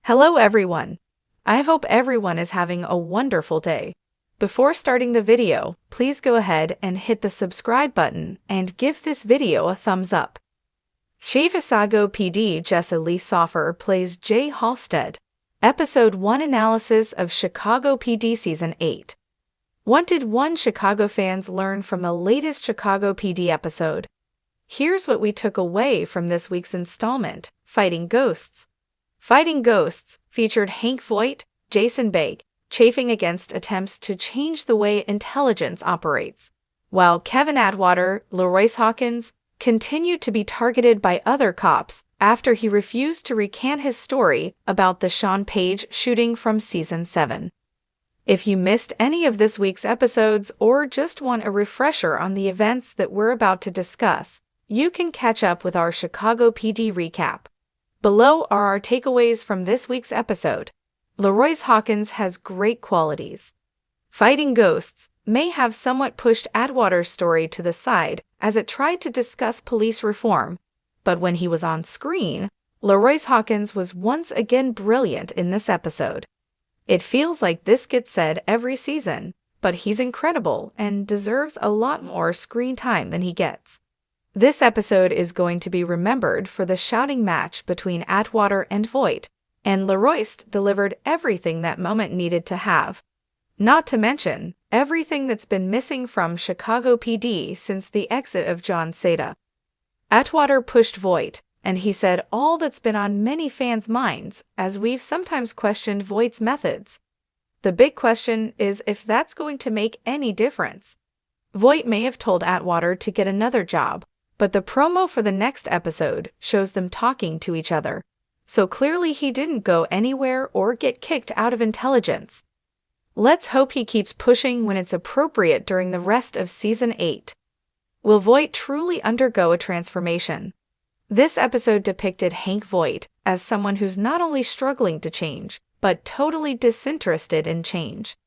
Hello everyone. I hope everyone is having a wonderful day. Before starting the video, please go ahead and hit the subscribe button and give this video a thumbs up. Chicago PD Jessa Lee Soffer plays Jay Halstead. Episode 1 Analysis of Chicago PD Season 8. What did Chicago fans learn from the latest Chicago PD episode? Here's what we took away from this week's installment, Fighting Ghosts. Fighting Ghosts featured Hank Voight, Jason Begg, chafing against attempts to change the way intelligence operates, while Kevin Atwater, LaRoyce Hawkins, continued to be targeted by other cops after he refused to recant his story about the Sean Page shooting from Season 7. If you missed any of this week's episodes or just want a refresher on the events that we're about to discuss, you can catch up with our Chicago PD recap. Below are our takeaways from this week's episode. LaRoyce Hawkins has great qualities. Fighting Ghosts may have somewhat pushed Atwater's story to the side as it tried to discuss police reform, but when he was on screen, LaRoyce Hawkins was once again brilliant in this episode. It feels like this gets said every season, but he's incredible and deserves a lot more screen time than he gets. This episode is going to be remembered for the shouting match between Atwater and Voight, and LaRoyce delivered everything that moment needed to have. Not to mention, everything that's been missing from Chicago PD since the exit of John Seda. Atwater pushed Voight, and he said all that's been on many fans' minds, as we've sometimes questioned Voight's methods. The big question is if that's going to make any difference. Voight may have told Atwater to get another job, but the promo for the next episode shows them talking to each other, so clearly he didn't go anywhere or get kicked out of intelligence. Let's hope he keeps pushing when it's appropriate during the rest of Season 8. Will Voight truly undergo a transformation? This episode depicted Hank Voight as someone who's not only struggling to change, but totally disinterested in change.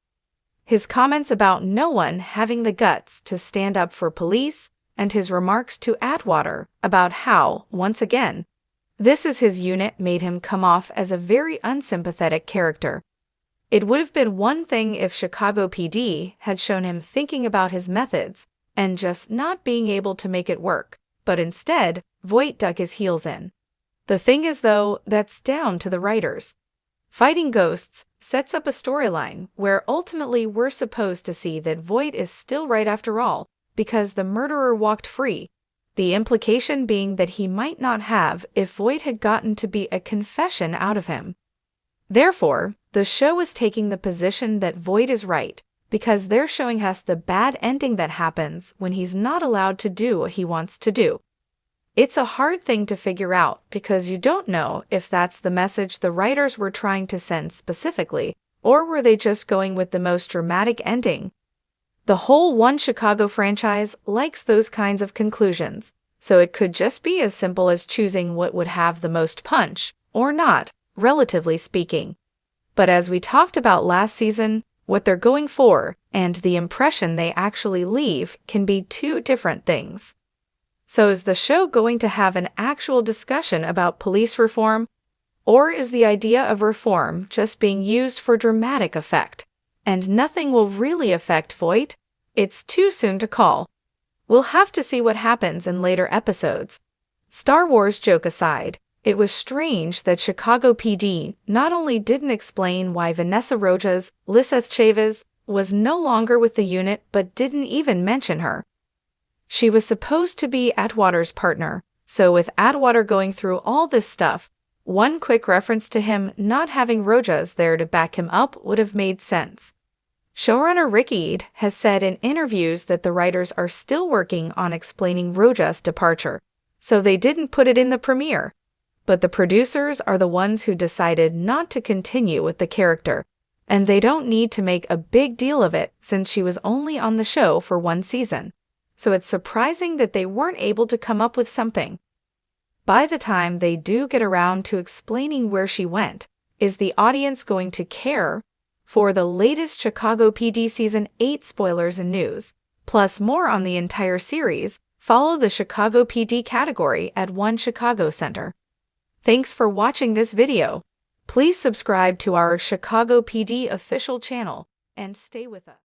His comments about no one having the guts to stand up for police, and his remarks to Atwater about how, once again, this is his unit made him come off as a very unsympathetic character. It would have been one thing if Chicago PD had shown him thinking about his methods and just not being able to make it work, but instead, Voight dug his heels in. The thing is, though, that's down to the writers. Fighting Ghosts sets up a storyline where ultimately we're supposed to see that Voight is still right after all, because the murderer walked free, the implication being that he might not have if Voight had gotten to be a confession out of him. Therefore, the show is taking the position that Voight is right, because they're showing us the bad ending that happens when he's not allowed to do what he wants to do. It's a hard thing to figure out because you don't know if that's the message the writers were trying to send specifically, or were they just going with the most dramatic ending. The whole One Chicago franchise likes those kinds of conclusions, so it could just be as simple as choosing what would have the most punch, or not, relatively speaking. But as we talked about last season, what they're going for and the impression they actually leave can be two different things. So is the show going to have an actual discussion about police reform, or is the idea of reform just being used for dramatic effect, and nothing will really affect Voight? It's too soon to call. We'll have to see what happens in later episodes. Star Wars joke aside, it was strange that Chicago PD not only didn't explain why Vanessa Rojas, Lizeth Chavez, was no longer with the unit but didn't even mention her. She was supposed to be Atwater's partner, so with Atwater going through all this stuff, one quick reference to him not having Rojas there to back him up would have made sense. Showrunner Rick Eade has said in interviews that the writers are still working on explaining Rojas' departure, so they didn't put it in the premiere. But the producers are the ones who decided not to continue with the character, and they don't need to make a big deal of it since she was only on the show for one season. So it's surprising that they weren't able to come up with something. By the time they do get around to explaining where she went, is the audience going to care? For the latest Chicago PD Season 8 spoilers and news, plus more on the entire series, follow the Chicago PD category at One Chicago Center. Thanks for watching this video. Please subscribe to our Chicago PD official channel and stay with us.